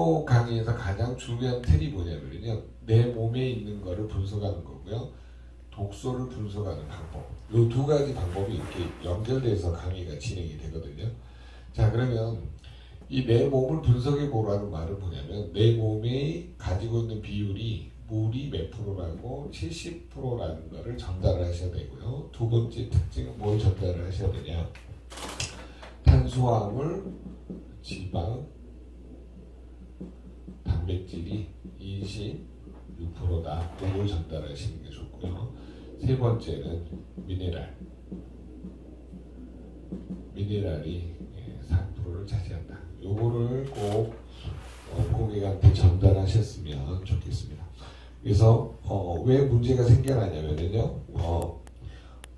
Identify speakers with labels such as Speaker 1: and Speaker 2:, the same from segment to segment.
Speaker 1: 탄소 강의에서 가장 중요한 틀이 뭐냐면요, 내 몸에 있는 거를 분석하는 거고요, 독소를 분석하는 방법, 이 두 가지 방법이 이렇게 연결돼서 강의가 진행이 되거든요. 자, 그러면 이 내 몸을 분석해 보라는 말은 뭐냐면, 내 몸에 가지고 있는 비율이 물이 몇 프로라고 70%라는 거를 전달을 하셔야 되고요. 두 번째 특징은 뭘 전달을 하셔야 되냐, 탄수화물, 지방, 단백질이 26%다. 이걸 전달하시는 게 좋고요. 세 번째는 미네랄이 3%를 차지한다. 요거를 꼭 고객한테 전달하셨으면 좋겠습니다. 그래서 왜 문제가 생겨나냐면요,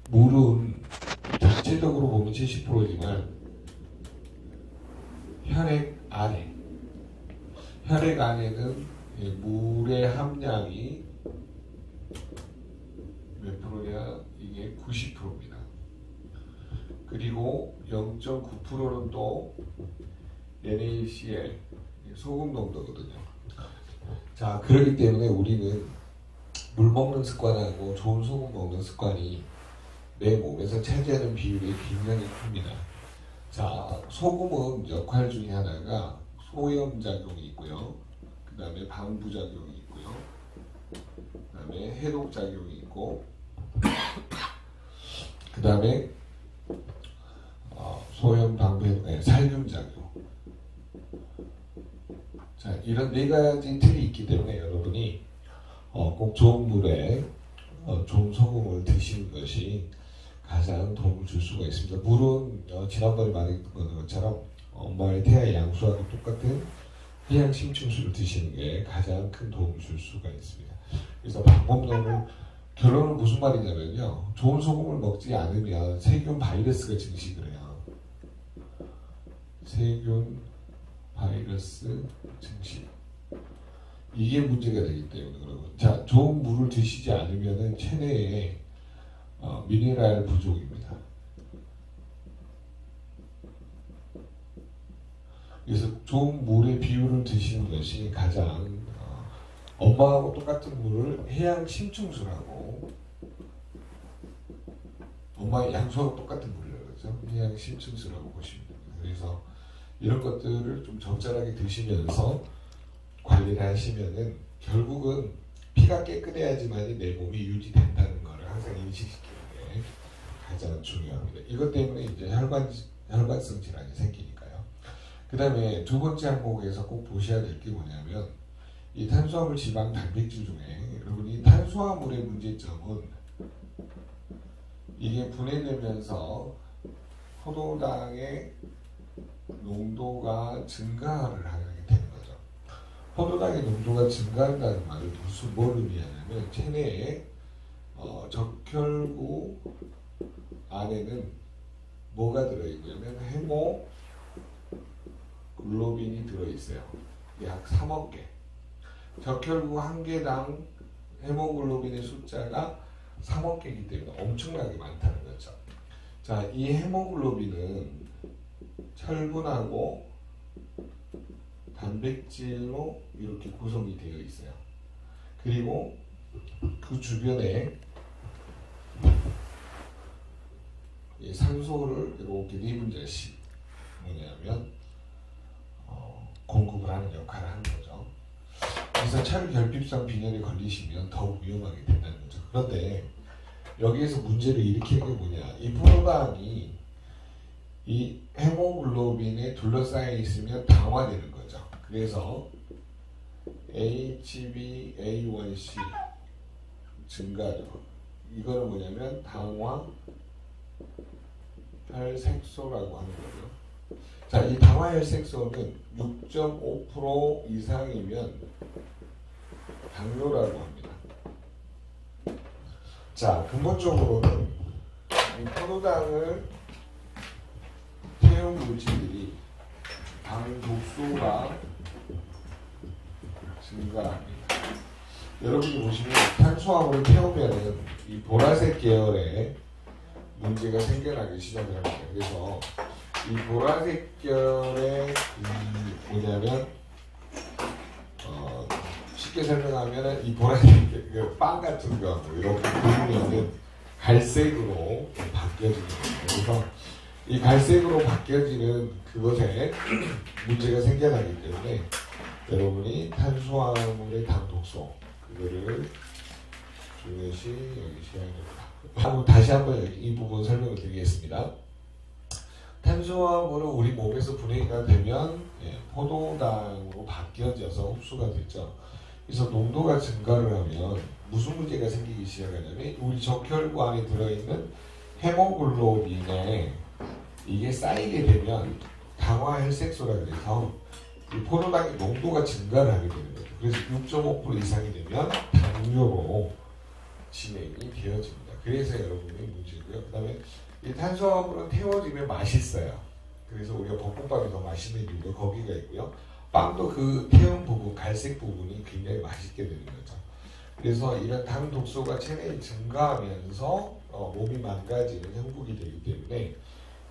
Speaker 1: 물은 전체적으로 보면 70%지만 혈액 안에는 물의 함량이 몇 프로냐? 이게 90%입니다. 그리고 0.9%는 또 NaCl, 소금 농도거든요. 자, 그렇기 때문에 우리는 물 먹는 습관하고 좋은 소금 먹는 습관이 내 몸에서 차지하는 비율이 굉장히 큽니다. 자, 소금은 역할 중에 하나가 소염작용이 있고요. 그 다음에 방부작용이 있고요. 그 다음에 해독작용이 있고, 그 다음에 소염 방부, 살균작용. 자, 이런 네 가지 틀이 있기 때문에 여러분이 꼭 좋은 물에 좋은 소금을 드시는 것이 가장 도움을 줄 수가 있습니다. 물은 지난번에 말했던 것처럼 엄마의 태아의 양수하고 똑같은 해양 심층수를 드시는 게 가장 큰 도움을 줄 수가 있습니다. 그래서 방법론은, 결론은 무슨 말이냐면요, 좋은 소금을 먹지 않으면 세균 바이러스가 증식을 해요. 세균 바이러스 증식, 이게 문제가 되기 때문에 그러고, 자, 좋은 물을 드시지 않으면은 체내에 미네랄 부족입니다. 그래서 좋은 물의 비율을 드시는 것이 가장, 엄마하고 똑같은 물을 해양 심층수라고, 엄마의 양수하고 똑같은 물이라고 그러죠. 해양 심층수라고 보시면 됩니다. 그래서 이런 것들을 좀 적절하게 드시면서 관리를 하시면은 결국은 피가 깨끗해야지만 내 몸이 유지된다는 것을 항상 인식시키는 게 가장 중요합니다. 이것 때문에 이제 혈관성 질환이 생기니까요. 그 다음에 두 번째 항목에서 꼭 보셔야 될 게 뭐냐면, 이 탄수화물, 지방, 단백질 중에 여러분이 탄수화물의 문제점은 이게 분해되면서 포도당의 농도가 증가를 하게 되는 거죠. 포도당의 농도가 증가한다는 말은 뭘 의미하냐면, 체내에 적혈구 안에는 뭐가 들어있냐면 헤모글로빈이 들어있어요. 약 3억 개. 적혈구 한 개당 헤모글로빈의 숫자가 3억 개이기 때문에 엄청나게 많다는 거죠. 자, 이 헤모글로빈은 철분하고 단백질로 이렇게 구성이 되어 있어요. 그리고 그 주변에 이 산소를 이렇게 4분자씩 뭐냐면 공급을 하는 역할을 하는 거죠. 그래서 철결핍성 빈혈에 걸리시면 더욱 위험하게 된다는 거죠. 그런데 여기에서 문제를 일으키는 게 뭐냐, 이 포도당이 이 헤모글로빈에 둘러싸여 있으면 당화되는 거죠. 그래서 HbA1c 증가죠. 이거는 뭐냐면 당화 혈색소라고 하는 거죠. 자, 이 당화 혈색소는 6.5% 이상이면 당뇨라고 합니다. 자, 근본적으로는 이 포도당을 태운 물질들이 당 독소가 증가합니다. 여러분이 보시면 탄수화물을 태우면은 이 보라색 계열의 문제가 생겨나기 시작을 합니다. 그래서 이 보라색 계열의 뭐냐면 쉽게 설명하면 이 보라색 빵 같은 거 이렇게 보면은 갈색으로 바뀌어지는 거예요. 그래서 이 갈색으로 바뀌어지는 그것에 문제가 생겨나기 때문에 여러분이 탄수화물의 당 독소 그거를 중요시 여기셔야 됩니다. 다시 한번 이 부분 설명을 드리겠습니다. 탄수화물은 우리 몸에서 분해가 되면 포도당으로 바뀌어져서 흡수가 됐죠. 그래서 농도가 증가를 하면 무슨 문제가 생기기 시작하냐면 우리 적혈구 안에 들어있는 헤모글로빈에 이게 쌓이게 되면 당화혈색소라 그래서 이 포도당의 농도가 증가를 하게 되는 거죠. 그래서 6.5% 이상이 되면 당뇨로 진행이 되어집니다. 그래서 여러분의 문제고요. 그 다음에 이 탄수화물은 태워지면 맛있어요. 그래서 우리가 볶음밥이 더 맛있는 이유가 거기가 있고요. 빵도 그 태운 부분, 갈색 부분이 굉장히 맛있게 되는 거죠. 그래서 이런 당 독소가 체내에 증가하면서 몸이 망가지는 형국이 되기 때문에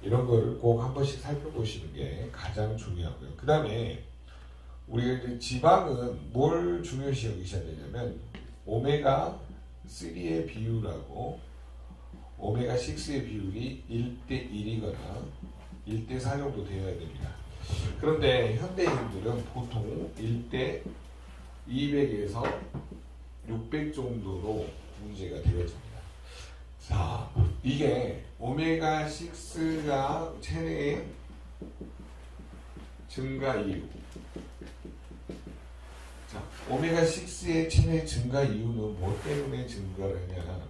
Speaker 1: 이런 거를 꼭 한 번씩 살펴보시는 게 가장 중요하고요. 그 다음에 우리가 이제 지방은 뭘 중요시 여기셔야 되냐면 오메가3의 비율하고 오메가6의 비율이 1대1이거나 1대4 정도 되어야 됩니다. 그런데 현대인들은 보통 1대 200에서 600 정도로 문제가 되어집니다. 자, 이게 오메가6가 체내의 증가 이유. 자, 오메가6의 체내 증가 이유는 뭐 때문에 증가를 하냐?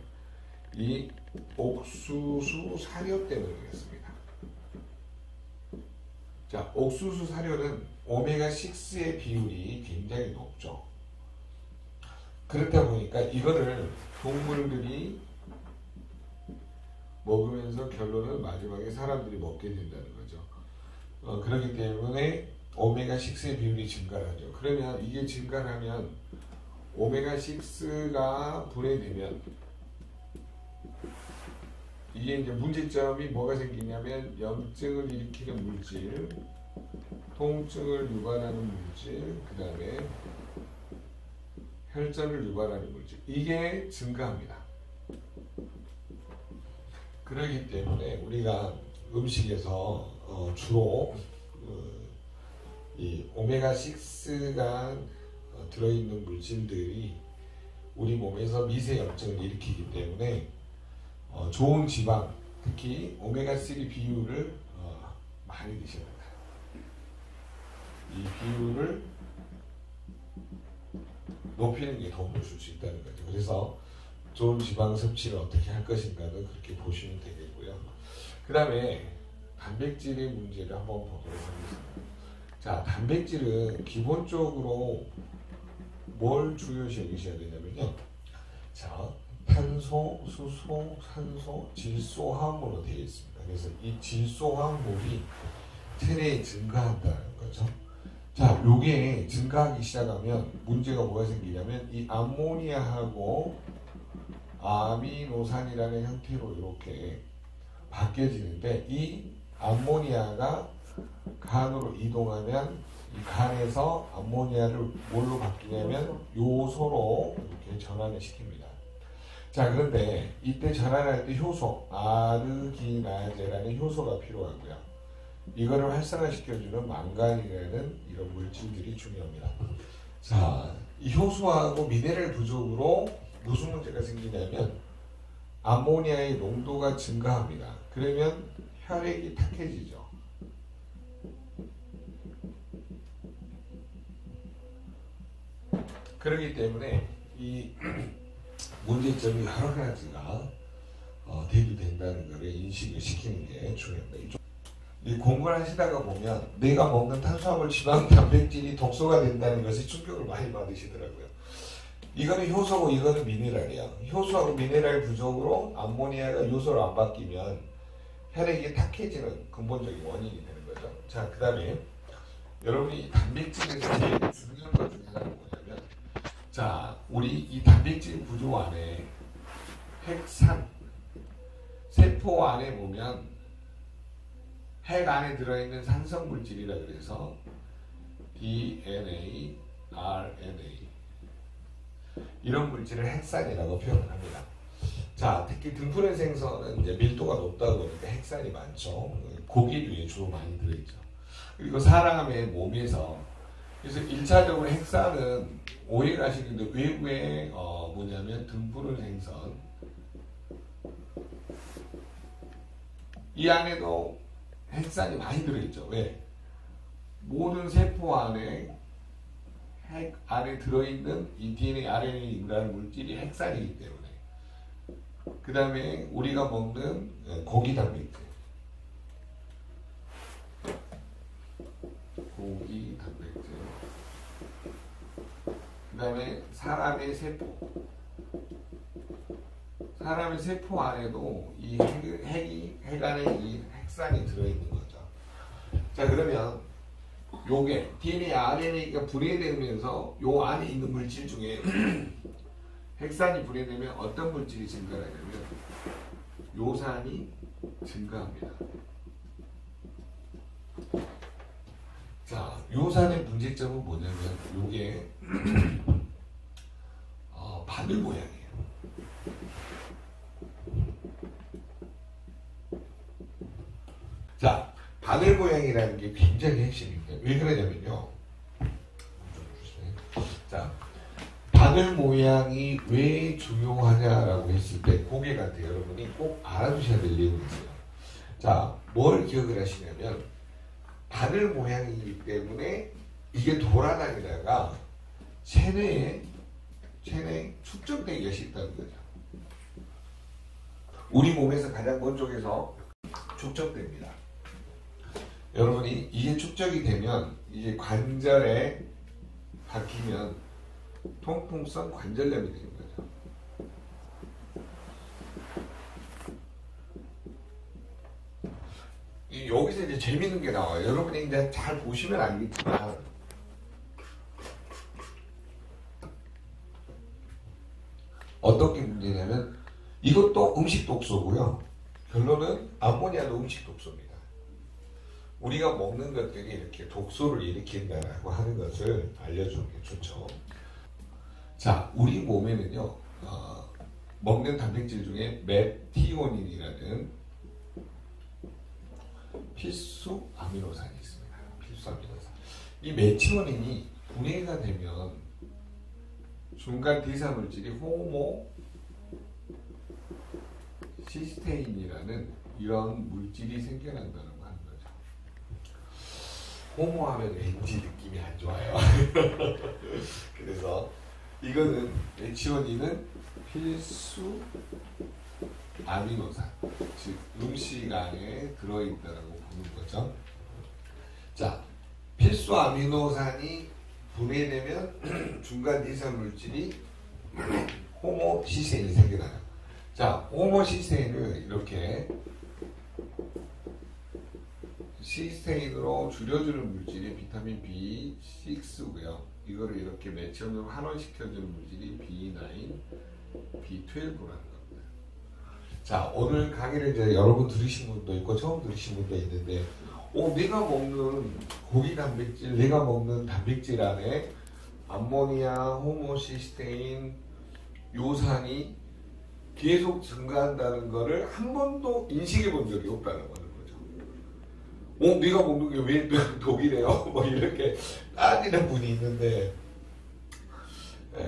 Speaker 1: 이 옥수수 사료 때문이겠습니다. 자, 옥수수 사료는 오메가6의 비율이 굉장히 높죠. 그렇다 보니까 이거를 동물들이 먹으면서 결론은 마지막에 사람들이 먹게 된다는 거죠. 그렇기 때문에 오메가6의 비율이 증가하죠. 그러면 이게 증가하면 오메가6가 분해되면 이게 이제 문제점이 뭐가 생기냐면 염증을 일으키는 물질, 통증을 유발하는 물질, 그 다음에 혈전을 유발하는 물질, 이게 증가합니다. 그렇기 때문에 우리가 음식에서 주로 이 오메가6가 들어있는 물질들이 우리 몸에서 미세 염증을 일으키기 때문에 좋은 지방, 특히 오메가3 비율을 많이 드셔야 됩니다. 이 비율을 높이는 게 도움을 줄 수 있다는 거죠. 그래서 좋은 지방 섭취를 어떻게 할 것인가는 그렇게 보시면 되겠고요. 그 다음에 단백질의 문제를 한번 보도록 하겠습니다. 자, 단백질은 기본적으로 뭘 중요시 여기셔야 되냐면요. 자, 탄소, 수소, 산소, 질소화합물로 되어 있습니다. 그래서 이 질소화합물이 체내에 증가한다는 거죠. 자, 요게 증가하기 시작하면 문제가 뭐가 생기냐면 이 암모니아하고 아미노산이라는 형태로 이렇게 바뀌어지는데 이 암모니아가 간으로 이동하면 이 간에서 암모니아를 뭘로 바뀌냐면 요소로 이렇게 전환을 시킵니다. 자, 그런데 이때 전환할 때 효소, 아르기나제라는 효소가 필요하고요. 이거를 활성화시켜주는 망간이라는 이런 물질들이 중요합니다. 자, 이 효소하고 미네랄 부족으로 무슨 문제가 생기냐면 암모니아의 농도가 증가합니다. 그러면 혈액이 탁해지죠. 그렇기 때문에 이 문제점이 여러 가지가 대두된다는 것을 인식을 시키는 게 중요합니다. 이 공부를 하시다가 보면 내가 먹는 탄수화물, 지방, 단백질이 독소가 된다는 것에 충격을 많이 받으시더라고요. 이거는 효소고 이거는 미네랄이야. 효소하고 미네랄 부족으로 암모니아가 요소로 안 바뀌면 혈액이 탁해지는 근본적인 원인이 되는 거죠. 자, 그 다음에 여러분이 단백질에서 제일 중요한 것 중에 하나가 뭐냐면, 자, 우리 이 단백질 구조 안에 핵산, 세포 안에 보면 핵 안에 들어있는 산성물질이라 그래서 DNA, RNA 이런 물질을 핵산이라고 표현을 합니다. 자, 특히 등푸른 생선은 이제 밀도가 높다 보니까 핵산이 많죠. 고기류에 주로 많이 들어있죠. 그리고 사람의 몸에서 그래서 1차적으로 핵산은 오해를 하시는데 외부에 뭐냐면 등푸른 생선 이 안에도 핵산이 많이 들어있죠. 왜? 모든 세포 안에 핵 안에 들어있는 이 DNA, RNA라는 물질이 핵산이기 때문에 그 다음에 우리가 먹는 고기 단백질 그 다음에 사람의 세포 안에도 이 핵 안에 이 핵산이 들어있는 거죠. 자, 그러면 요게 DNA, RNA가 분해되면서 요 안에 있는 물질 중에 핵산이 분해되면 어떤 물질이 증가하냐면 요산이 증가합니다. 자, 요산의 문제점은 뭐냐면 요게 바늘 모양이에요. 자, 바늘 모양이라는 게 굉장히 핵심입니다. 왜 그러냐면요. 자, 바늘 모양이 왜 중요하냐라고 했을 때 그게 같아요. 여러분이 꼭 알아두셔야 될 내용이 있어요. 자, 뭘 기억을 하시냐면 바늘 모양이기 때문에 이게 돌아다니다가 체내에 축적되기가 쉽다는 거죠. 우리 몸에서 가장 먼 쪽에서 축적됩니다. 여러분이 이게 축적이 되면 이게 관절에 박히면 통풍성 관절염이 되는 거죠. 여기서 이제 재밌는 게 나와요. 여러분이 이제 잘 보시면 알겠지만 어떤 게 문제냐면 이것도 음식 독소고요. 결론은 암모니아도 음식 독소입니다. 우리가 먹는 것들이 이렇게 독소를 일으킨다라고 하는 것을 알려주는 게 좋죠. 자, 우리 몸에는요, 먹는 단백질 중에 메티오닌이라는 필수 아미노산이 있습니다. 필수 아미노산. 이 메티오닌이 분해가 되면 중간 대사 물질이 호모시스테인이라는 이런 물질이 생겨난다는 거 하는 거죠. 호모하면 왠지 느낌이 안 좋아요. 그래서 이거는 메티오닌은 필수 아미노산, 즉 음식 안에 들어있다라고 보는 거죠. 자, 필수 아미노산이 분해되면 중간 대사 물질이 호모시스테인이 생겨나요. 자, 호모시스테인을 이렇게 시스테인으로 줄여주는 물질이 비타민 B6고요. 이거를 이렇게 메티오닌으로 환원시켜주는 물질이 B9, B12라는 겁니다. 자, 오늘 강의를 이제 여러분 들으신 분도 있고 처음 들으신 분도 있는데 내가 먹는 고기 단백질, 내가 먹는 단백질 안에 암모니아, 호모시스테인, 요산이 계속 증가한다는 거를 한 번도 인식해 본 적이 없다는 거죠. 네가 먹는 게 왜 독이래요? 뭐 이렇게 따지는 분이 있는데,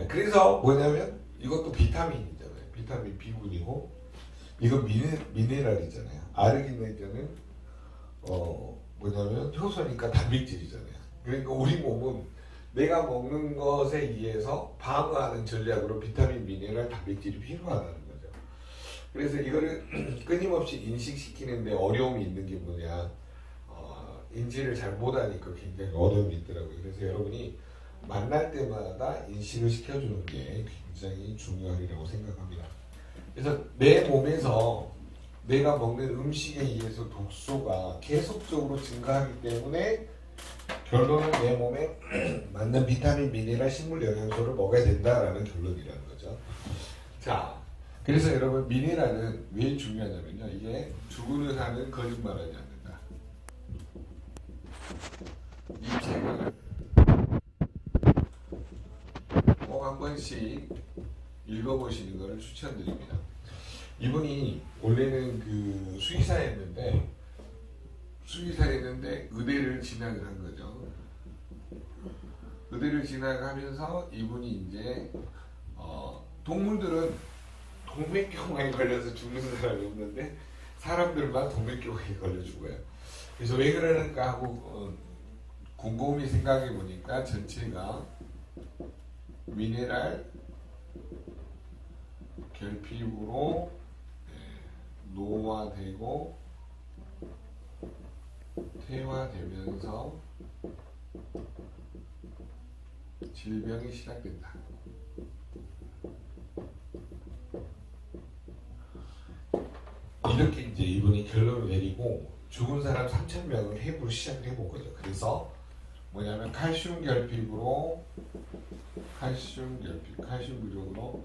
Speaker 1: 그래서 뭐냐면 이것도 비타민이잖아요. 비타민 B군이고, 이거 미네랄이잖아요. 아르기닌은 뭐냐면 효소니까 단백질이잖아요. 그러니까 우리 몸은 내가 먹는 것에 의해서 방어하는 전략으로 비타민, 미네랄, 단백질이 필요하다는 거죠. 그래서 이거를 끊임없이 인식시키는데 어려움이 있는 게 뭐냐, 인지를 잘 못하니까 굉장히 어려움이 있더라고요. 그래서 여러분이 만날 때마다 인식을 시켜주는 게 굉장히 중요하리라고 생각합니다. 그래서 내 몸에서 내가 먹는 음식에 의해서 독소가 계속적으로 증가하기 때문에 결론은 내 몸에 맞는 비타민, 미네랄, 식물 영양소를 먹어야 된다라는 결론이라는 거죠. 자, 그래서 여러분 미네랄은 왜 중요하냐면요. 이게 죽은 의사는 거짓말하지 않는다. 이 책을 번씩 읽어보시는 것을 추천드립니다. 이분이 원래는 그 수의사였는데 의대를 진학을 한 거죠. 의대를 진학하면서 이분이 이제 동물들은 동맥경화에 걸려서 죽는 사람이 없는데 사람들만 동맥경화에 걸려 죽어요. 그래서 왜 그러는가 하고 곰곰이 생각해 보니까 전체가 미네랄 결핍으로 노화되고 퇴화되면서 질병이 시작된다. 이렇게 이제 이분이 결론을 내리고 죽은 사람 3,000명을 해부를 시작을 해본 거죠. 그래서 뭐냐면 칼슘 결핍으로 칼슘 부족으로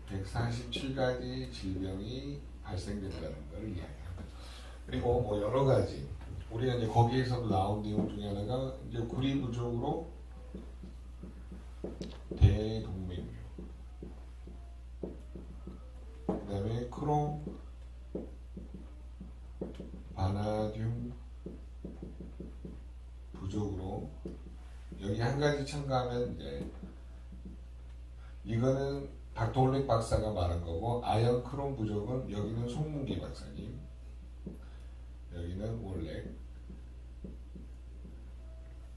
Speaker 1: 147가지 질병이 발생된다는 걸 이야기합니다. 그리고 뭐 여러 가지 우리가 이제 거기에서도 나온 내용 중에 하나가 이제 구리 부족으로 대동맥류, 그다음에 크롬, 바나듐 부족으로 여기 한 가지 첨가하면 이제 이거는 박동백 박사가 말한 거고 아연 크롬 부족은 여기는 송문기 박사님, 여기는 원래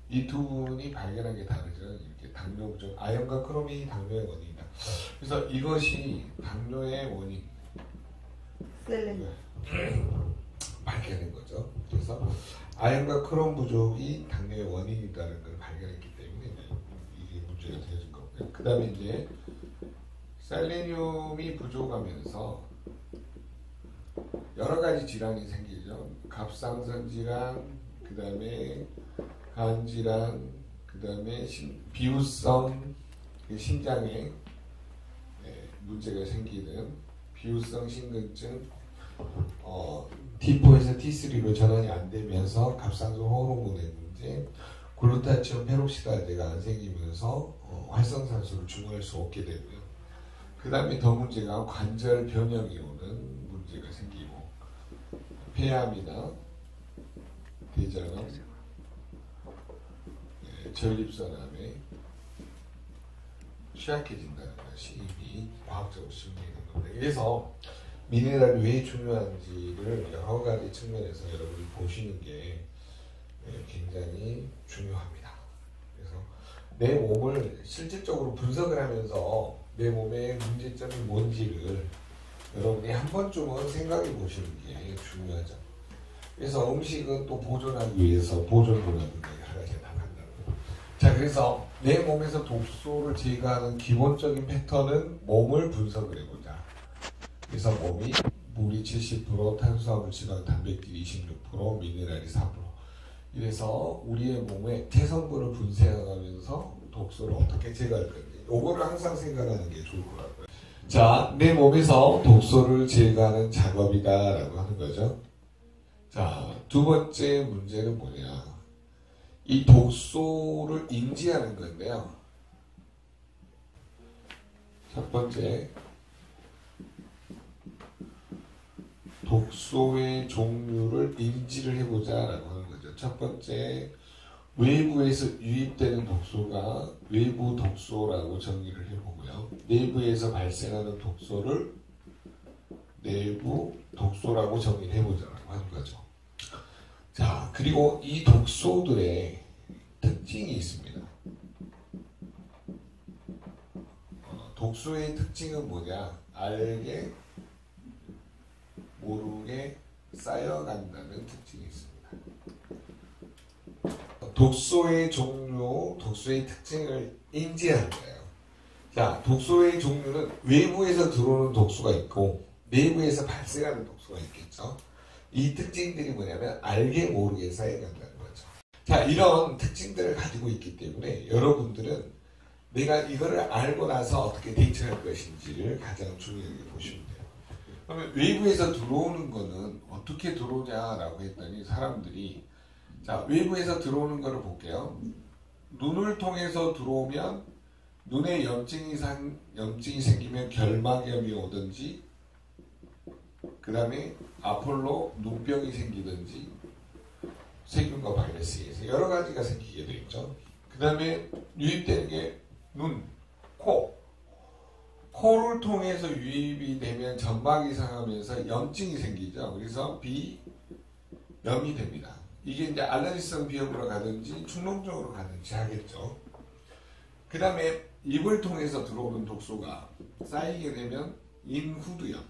Speaker 1: 이 두 분이 발견한 게 다르죠. 이렇게 당뇨 부족, 아연과 크롬이 당뇨의 원인이다. 그래서 이것이 당뇨의 원인 발견한 거죠. 그래서 아연과 크롬 부족이 당뇨의 원인이라는 걸 발견했기 때문에 이게 문제가 되어진 거고요. 그 다음에 이제 셀레늄이 부족하면서 여러 가지 질환이 생기죠. 갑상선 질환, 그 다음에 간 질환, 그 다음에 비후성 심장에 문제가 생기는 비후성 심근증, T4에서 T3로 전환이 안 되면서 갑상선 호르몬의 문제, 글루타치온 페록시다제가 안 생기면서 활성산소를 중화할 수 없게 되고요. 그 다음에 더 문제가 관절 변형이 오는 문제가 생기고, 폐암이나 대장암, 전립선암에 취약해진다는 것이 이미 과학적으로 증명된 겁니다. 그래서 미네랄이 왜 중요한지를 여러 가지 측면에서 여러분이 보시는 게 굉장히 중요합니다. 그래서 내 몸을 실질적으로 분석을 하면서 내 몸의 문제점이 뭔지를 여러분이 한 번쯤은 생각해 보시는 게 중요하죠. 그래서 음식은 또 보존하기 위해서 보존문화든가 여러 가지가 나간다는 거예요. 자, 그래서 내 몸에서 독소를 제거하는 기본적인 패턴은 몸을 분석을 해보자. 그래서 몸이 물이 70%, 탄수화물, 지방, 단백질 26%, 미네랄이 4%. 이래서 우리의 몸에 태성분을 분쇄하면서 독소를 어떻게 제거할 건지, 요거를 항상 생각하는 게 좋을 것 같고요. 자, 내 몸에서 독소를 제거하는 작업이다 라고 하는 거죠. 자, 두 번째 문제는 뭐냐, 이 독소를 인지하는 건데요. 첫 번째, 독소의 종류를 인지를 해보자 라고 하는 거죠. 첫 번째, 외부에서 유입되는 독소가 외부 독소라고 정의를 해보고요. 내부에서 발생하는 독소를 내부 독소라고 정의를 해보자라고 하는 거죠. 자, 그리고 이 독소들의 특징이 있습니다. 독소의 특징은 뭐냐? 알게 모르게 쌓여간다는 특징이 있습니다. 독소의 종류, 독소의 특징을 인지하는 거예요. 자, 독소의 종류는 외부에서 들어오는 독소가 있고 내부에서 발생하는 독소가 있겠죠. 이 특징들이 뭐냐면 알게 모르게 쌓여간다는 거죠. 자, 이런 특징들을 가지고 있기 때문에 여러분들은 내가 이거를 알고 나서 어떻게 대처할 것인지를 가장 중요하게 보시면 돼요. 그러면 외부에서 들어오는 거는 어떻게 들어오냐라고 했더니 사람들이, 자, 외부에서 들어오는 거를 볼게요. 눈을 통해서 들어오면 눈에 염증이 생기면 결막염이 오든지, 그 다음에 아폴로 눈병이 생기든지, 세균과 바이러스에 의해서 여러 가지가 생기게 되죠. 그 다음에 유입되는 게 눈, 코. 코를 통해서 유입이 되면 점막이 상하면서 염증이 생기죠. 그래서 비염이 됩니다. 이게 이제 알레르기성 비염으로 가든지 충농적으로 가든지 하겠죠. 그 다음에 입을 통해서 들어오는 독소가 쌓이게 되면 인후두염,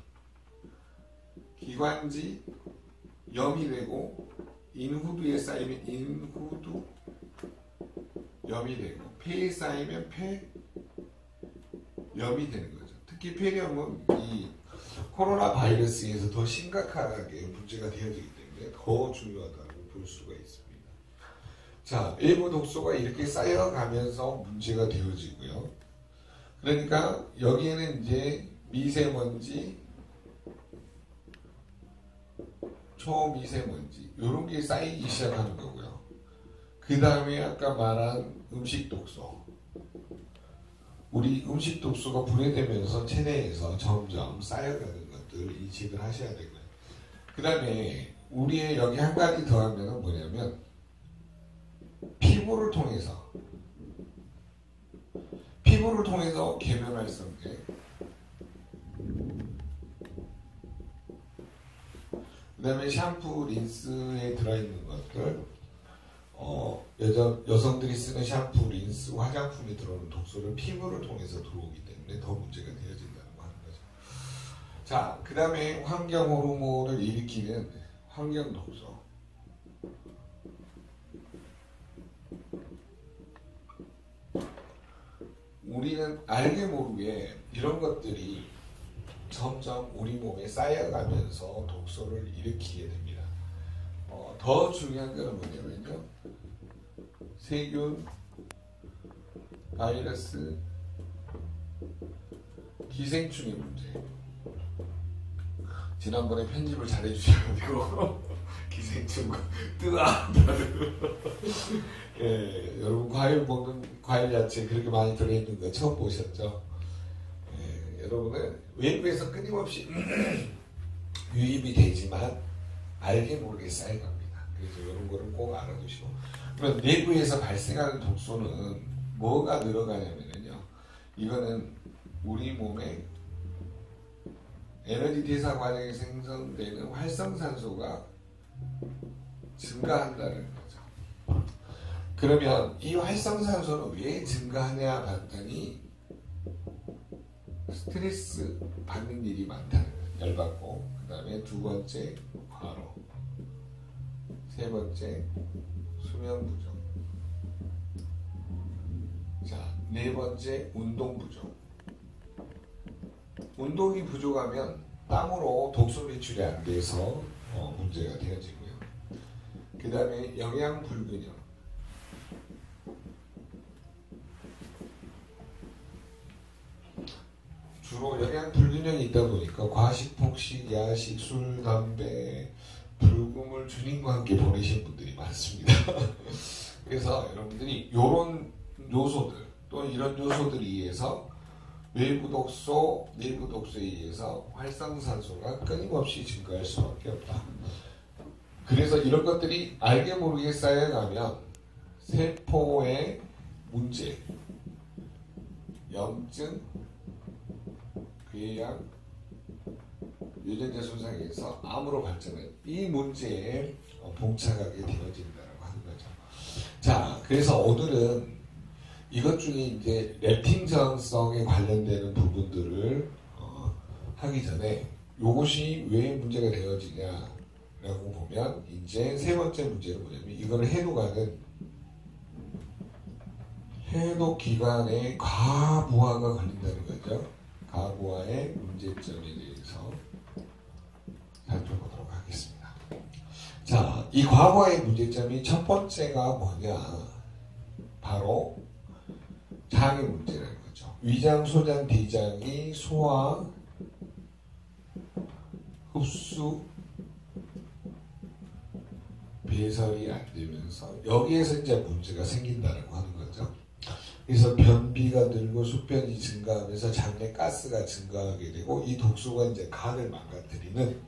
Speaker 1: 기관지 염이 되고, 인후두에 쌓이면 인후두염이 되고, 폐에 쌓이면 폐염이 되는 거죠. 특히 폐렴은 이 코로나 바이러스에서 더 심각하게 문제가 되어지기 때문에 더 중요하다고 볼 수가 있습니다. 자, 일부 독소가 이렇게 쌓여가면서 문제가 되어지고요. 그러니까 여기에는 이제 미세먼지, 초미세먼지 이런 게 쌓이기 시작하는 거고요. 그 다음에 아까 말한 음식 독소, 우리 음식 독소가 분해되면서 체내에서 점점 쌓여가는 것들 인식을 하셔야 되고요. 그 다음에 우리의 여기 한 가지 더 하면 뭐냐면 피부를 통해서 계면활성제, 그 다음에 샴푸, 린스에 들어있는 것들, 여성들이 쓰는 샴푸, 린스, 화장품이 들어오는 독소를 피부를 통해서 들어오기 때문에 더 문제가 되어진다고 하는 거죠. 자, 그 다음에 환경 호르몬을 일으키는 환경 독소. 우리는 알게 모르게 이런 것들이 점점 우리 몸에 쌓여가면서 독소를 일으키게 됩니다. 더 중요한 것은 뭐냐면요, 세균, 바이러스, 기생충의 문제. 지난번에 편집을 잘 해주셔가지고 기생충 뜨거운 예, 여러분 과일 먹는 과일 야채 그렇게 많이 들어있는 거 처음 보셨죠? 예, 여러분은 외부에서 끊임없이 유입이 되지만 알게 모르게 쌓여갑니다. 그래서 이런 거를 꼭 알아두시고, 그럼 내부에서 발생하는 독소는 뭐가 늘어가냐면요, 이거는 우리 몸에 에너지 대사 과정에 생성되는 활성산소가 증가한다는 거죠. 그러면 이 활성산소는 왜 증가하냐 봤더니 스트레스 받는 일이 많다는 거예요. 열받고, 그 다음에 두 번째 과로, 세 번째 수면 부족, 자, 네 번째 운동 부족. 운동이 부족하면 땀으로 독소 배출이 안 돼서 문제가 되어지고요. 그 다음에 영양 불균형, 주로 영양 불균형이 있다 보니까 과식, 폭식, 야식, 술, 담배, 불금을 주님과 함께 보내신 분들이 많습니다. 그래서 여러분들이 이런 요소들, 또 이런 요소들에 의해서 외부 독소, 내부 독소에 의해서 활성산소가 끊임없이 증가할 수밖에 없다. 그래서 이런 것들이 알게 모르게 쌓여가면 세포의 문제, 염증, 궤양, 유전자 손상에서 암으로 발전한 이 문제에 봉착하게 되어진다고 하는 거죠. 자, 그래서 오늘은 이것 중에 이제 렙틴 저항성에 관련되는 부분들을 하기 전에 이것이 왜 문제가 되어지냐라고 보면 이제 세 번째 문제는 뭐냐면 이거를 해독하는 해독 기관의 과부하가 걸린다는 거죠. 과부하의 문제점에 대해서 살펴보도록 하겠습니다. 자, 이 과부하의 문제점이 첫 번째가 뭐냐, 바로 장의 문제라는 거죠. 위장, 소장, 대장이 소화, 흡수, 배설이 안 되면서 여기에서 이제 문제가 생긴다고 하는 거죠. 그래서 변비가 늘고 숙변이 증가하면서 장내 가스가 증가하게 되고 이 독소가 이제 간을 망가뜨리는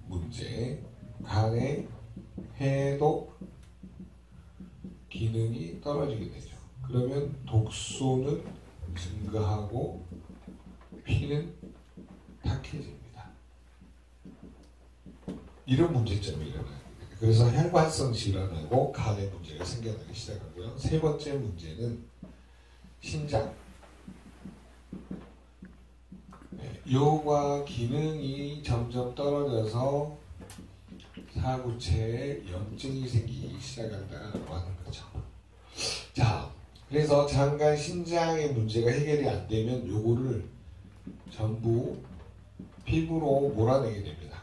Speaker 1: 문제, 간의 해독 기능이 떨어지게 되죠. 그러면 독소는 증가하고 피는 탁해집니다. 이런 문제점이 일어나요. 그래서 혈관성 질환하고 간의 문제가 생겨나기 시작하고요. 세 번째 문제는 신장. 요가 기능이 점점 떨어져서 사구체에 염증이 생기기 시작한다고 하는 거죠. 자, 그래서 장간 신장의 문제가 해결이 안 되면 요거를 전부 피부로 몰아내게 됩니다.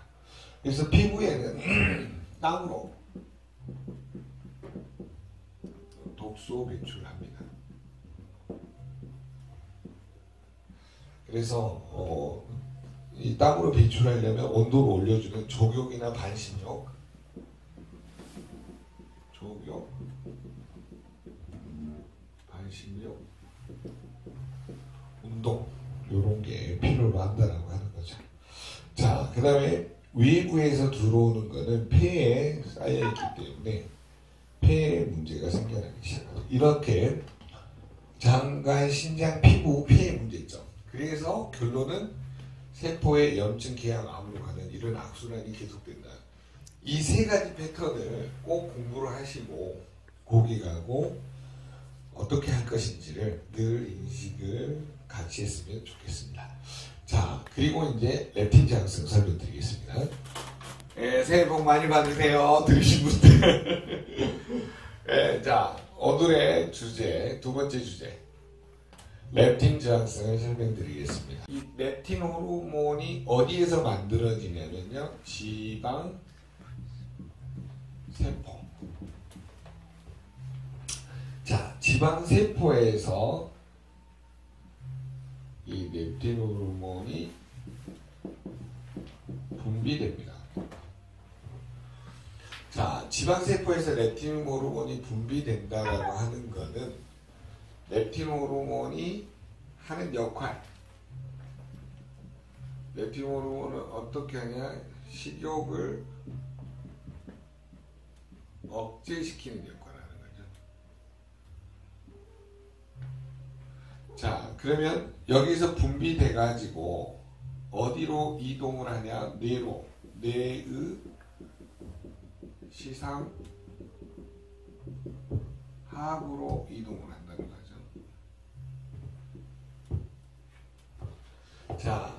Speaker 1: 그래서 피부에는 땀으로 독소 배출합니다. 그래서 이 땀으로 배출하려면 온도를 올려주는 족욕이나 반신욕, 반신욕, 운동 이런 게 필요로 한다라고 하는 거죠. 자, 그 다음에 외부에서 들어오는 거는 폐에 쌓여있기 때문에 폐에 문제가 생겨나기 시작합니다. 이렇게 장간, 신장, 피부, 폐의 문제점. 그래서 결론은 세포의 염증, 궤양, 암으로 가는 이런 악순환이 계속된다. 이 세 가지 패턴을 꼭 공부를 하시고 고객하고 어떻게 할 것인지를 늘 인식을 같이 했으면 좋겠습니다. 자, 그리고 이제 렙틴 장성 설명드리겠습니다. 네, 새해 복 많이 받으세요. 들으신 분들. 네, 자, 오늘의 주제, 두 번째 주제. 렙틴 저항성을 설명드리겠습니다. 이 렙틴 호르몬이 어디에서 만들어지냐면요, 지방 세포. 자, 지방 세포에서 이 렙틴 호르몬이 분비됩니다. 자, 지방 세포에서 렙틴 호르몬이 분비된다라고 하는 것은 렙틴 호르몬이 하는 역할. 렙틴 호르몬은 어떻게 하냐? 식욕을 억제시키는 역할을 하는 거죠. 자, 그러면 여기서 분비돼 가지고 어디로 이동을 하냐? 뇌로. 뇌의 시상 하부로 이동을 한다는 거죠. 자,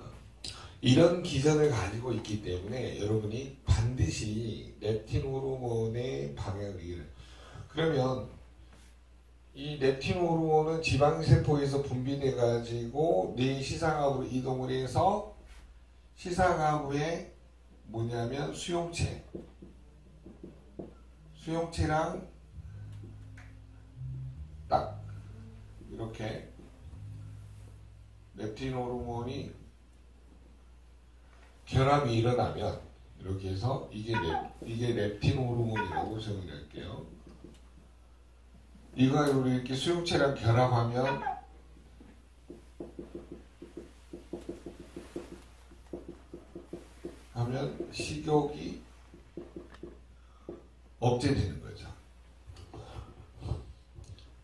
Speaker 1: 이런 기전을 가지고 있기 때문에 여러분이 반드시 렙틴 호르몬의 방향을, 그러면 이 렙틴 호르몬은 지방세포에서 분비돼 가지고 뇌 시상하부로 이동을 해서 시상하부에 뭐냐면 수용체랑 딱 이렇게 렙틴 호르몬이 결합이 일어나면 이렇게 해서 이게 렙틴 호르몬이라고 정의할게요. 이거 이렇게 수용체랑 결합하면 식욕이 억제되는 거죠.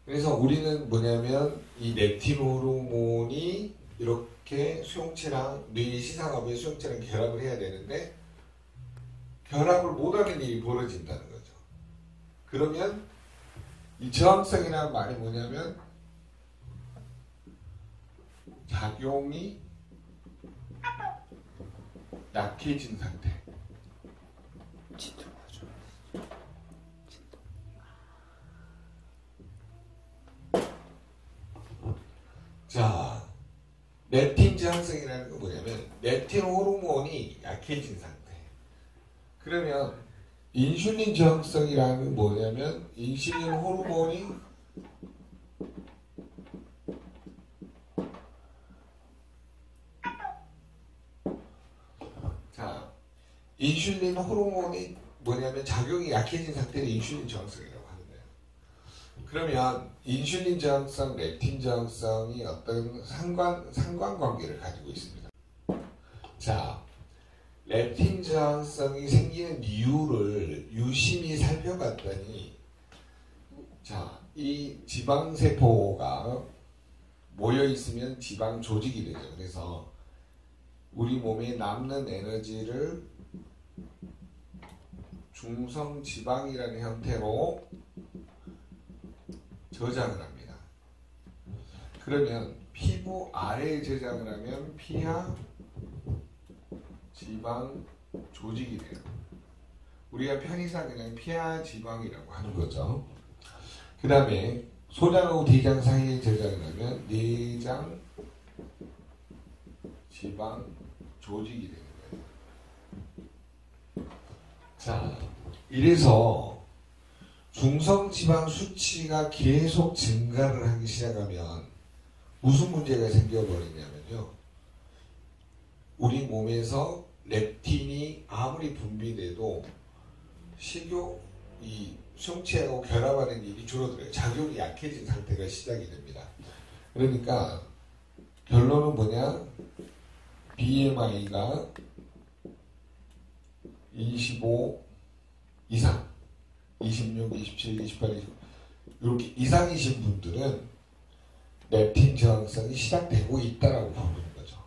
Speaker 1: 그래서 우리는 뭐냐면 이 렙틴 호르몬이 이렇게 수용체랑 뇌 시상하부의 수용체랑 결합을 해야 되는데 결합을 못하는 일이 벌어진다는 거죠. 그러면 이 저항성이라는 말이 뭐냐면 작용이 약해진 상태. 자, 렙틴 저항성이라는 건 뭐냐면 렙틴 호르몬이 약해진 상태. 그러면 인슐린 저항성이라는 건 뭐냐면 인슐린 호르몬이 인슐린 호르몬이 뭐냐면 작용이 약해진 상태를 인슐린 저항성이라고 하는데요. 그러면 인슐린 저항성, 렙틴 저항성이 어떤 상관관계를 가지고 있습니다. 자, 렙틴 저항성이 생기는 이유를 유심히 살펴봤더니, 자, 이 지방세포가 모여있으면 지방 조직이 되죠. 그래서 우리 몸에 남는 에너지를 중성지방이라는 형태로 저장을 합니다. 그러면 피부 아래에 저장을 하면 피하 지방 조직이 돼요. 우리가 편의상 그냥 피하 지방이라고 하는 거죠. 그 다음에 소장하고 대장 사이에 저장을 하면 내장 지방 조직이 되는 거예요. 자, 이래서 중성지방 수치가 계속 증가를 하기 시작하면 무슨 문제가 생겨버리냐면요. 우리 몸에서 렙틴이 아무리 분비돼도 식욕이 성체하고 결합하는 일이 줄어들어요. 작용이 약해진 상태가 시작이 됩니다. 그러니까 결론은 뭐냐? BMI가 25 이상, 26, 27, 28, 20 이렇게 이상이신 분들은 렙틴 저항성이 시작되고 있다라고 보는 거죠.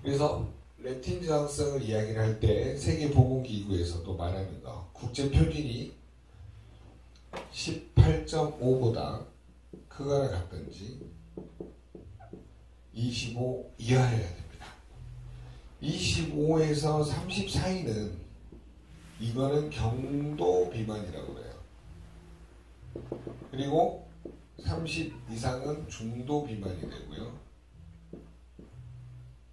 Speaker 1: 그래서 렙틴 저항성을 이야기를 할 때 세계보건기구에서도 말하는 거, 국제표준이 18.5보다 크거나 같든지 25 이하여야 됩니다. 25에서 30 사이는 이거는 경도 비만이라고 그래요. 그리고 30 이상은 중도 비만이 되고요.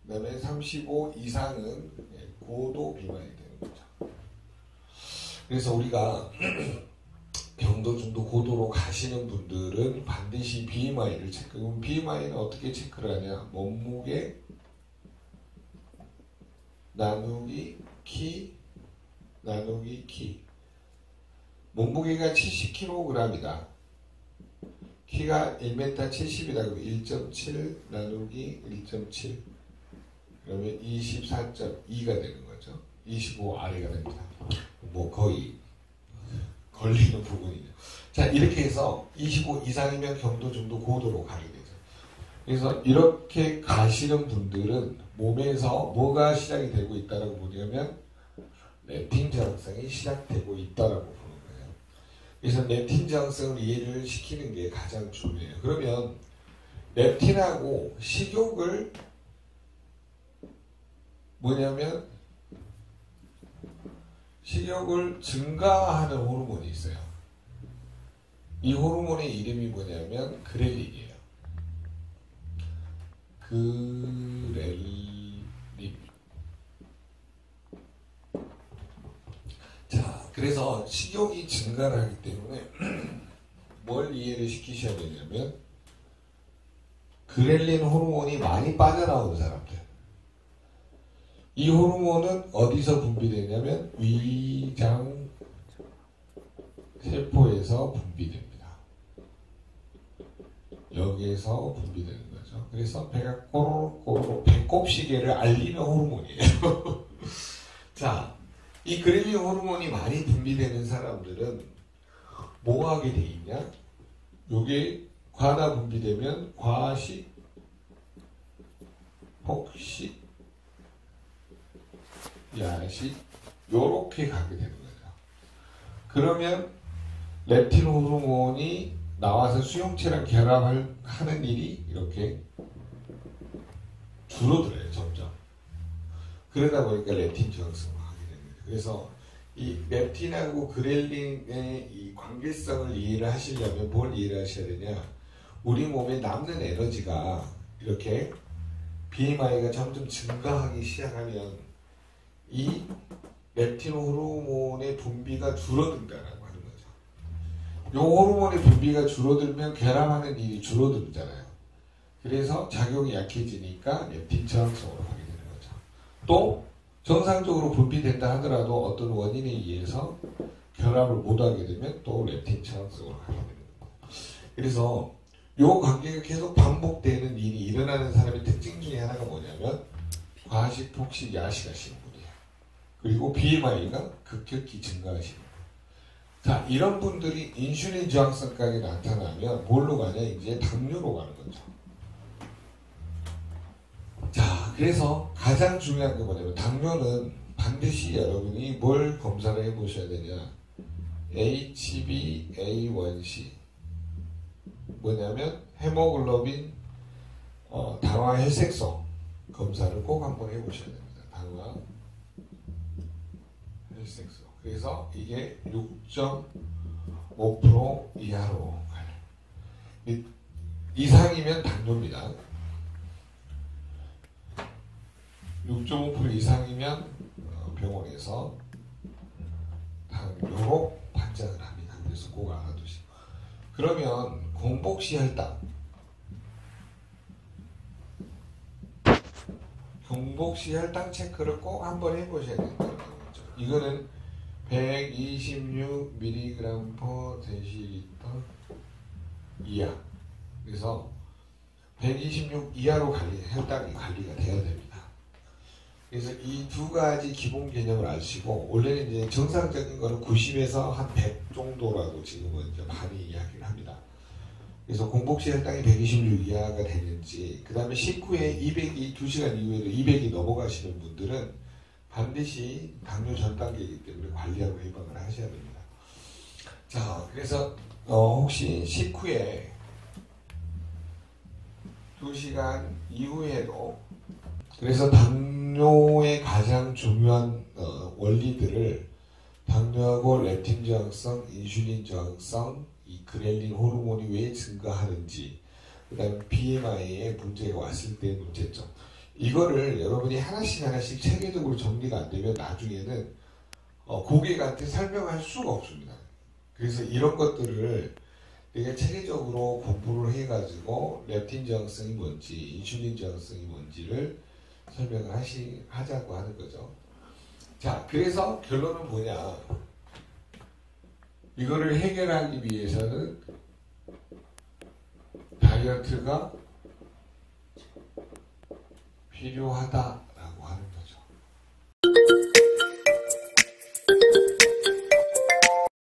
Speaker 1: 그 다음에 35 이상은 고도 비만이 되는 거죠. 그래서 우리가 경도, 중도, 고도로 가시는 분들은 반드시 BMI를 체크하고, BMI는 어떻게 체크를 하냐? 몸무게 나누기 키 나누기 키. 몸무게가 70kg이다. 키가 1m 70이다. 그러면 1.7 나누기 1.7. 그러면 24.2가 되는 거죠. 25 아래가 됩니다. 뭐 거의 걸리는 부분이죠. 자, 이렇게 해서 25 이상이면 경도, 중도, 고도로 가게 되죠. 그래서 이렇게 가시는 분들은 몸에서 뭐가 시작이 되고 있다라고 보냐면 렙틴 저항성이 시작되고 있다라고 보는 거예요. 그래서 렙틴 저항성을 이해를 시키는 게 가장 중요해요. 그러면 렙틴하고 식욕을 뭐냐면 식욕을 증가하는 호르몬이 있어요. 이 호르몬의 이름이 뭐냐면 그렐린이에요. 그렐린. 자, 그래서 식욕이 증가를 하기 때문에 뭘 이해를 시키셔야 되냐면 그렐린 호르몬이 많이 빠져나오는 사람들. 이 호르몬은 어디서 분비되냐면 위장 세포에서 분비됩니다. 여기에서 분비되는 거죠. 그래서 배가 꼬르륵 배꼽시계를 알리는 호르몬이에요. 자, 이 그렐린 호르몬이 많이 분비되는 사람들은 뭐 하게 돼 있냐? 요게 과다 분비되면 과식, 폭식, 야식 요렇게 가게 되는 거죠. 그러면 렙틴 호르몬이 나와서 수용체랑 결합하는 일이 이렇게 줄어들어요. 점점. 그러다 보니까 렙틴 저항성을 하게 됩니다. 그래서 이 렙틴하고 그렐린의 이 관계성을 이해를 하시려면 뭘 이해를 하셔야 되냐? 우리 몸에 남는 에너지가 이렇게 BMI가 점점 증가하기 시작하면 이 렙틴 호르몬의 분비가 줄어든다라고 하는 거죠. 이 호르몬의 분비가 줄어들면 결합하는 일이 줄어들잖아요. 그래서 작용이 약해지니까 렙틴 저항성으로 가게 되는 거죠. 또 정상적으로 분비된다 하더라도 어떤 원인에 의해서 결합을 못하게 되면 또 렙틴 저항성으로 가게 되는 거예요. 그래서 요 관계가 계속 반복되는 일이 일어나는 사람의 특징 중에 하나가 뭐냐면 과식, 폭식, 야식하시는 분이에요. 그리고 BMI가 급격히 증가하시는 분. 자, 이런 분들이 인슐린 저항성까지 나타나면 뭘로 가냐? 이제 당뇨로 가는 거죠. 자, 그래서 가장 중요한 게 뭐냐면 당뇨는 반드시 여러분이 뭘 검사를 해보셔야 되냐? HbA1c 뭐냐면 헤모글로빈 당화 혈색소 검사를 꼭 한번 해보셔야 됩니다. 당화 혈색소. 그래서 이게 6.5% 이하로 가요. 이상이면 당뇨입니다. 6.5% 이상이면 병원에서 당뇨로 판정을 합니다. 그래서 꼭 알아두시고. 그러면 공복시 혈당, 공복시 혈당 체크를 꼭 한번 해보셔야 된다는 거죠. 이거는 126mg/dL 이하. 그래서 126 이하로 혈당이 관리가 되어야 됩니다. 그래서 이 두 가지 기본 개념을 아시고, 원래는 이제 정상적인 거는 90에서 한 100 정도라고 지금은 이제 많이 이야기를 합니다. 그래서 공복시 혈당이 126 이하가 되는지, 그 다음에 식후에 200이 2시간 이후에도 200이 넘어가시는 분들은 반드시 당뇨 전 단계이기 때문에 관리하고 예방을 하셔야 됩니다. 자, 그래서 혹시 식후에 2시간 이후에도, 그래서 당뇨의 가장 중요한 원리들을 당뇨하고 렙틴 저항성, 인슐린 저항성, 이 그렐린 호르몬이 왜 증가하는지, 그 다음에 BMI에 문제가 왔을 때의 문제점, 이거를 여러분이 하나씩 체계적으로 정리가 안 되면 나중에는 고객한테 설명할 수가 없습니다. 그래서 이런 것들을 되게 체계적으로 공부를 해가지고 렙틴 저항성이 뭔지, 인슐린 저항성이 뭔지를 설명을 하자고 하는 거죠. 자, 그래서 결론은 뭐냐? 이거를 해결하기 위해서는 다이어트가 필요하다.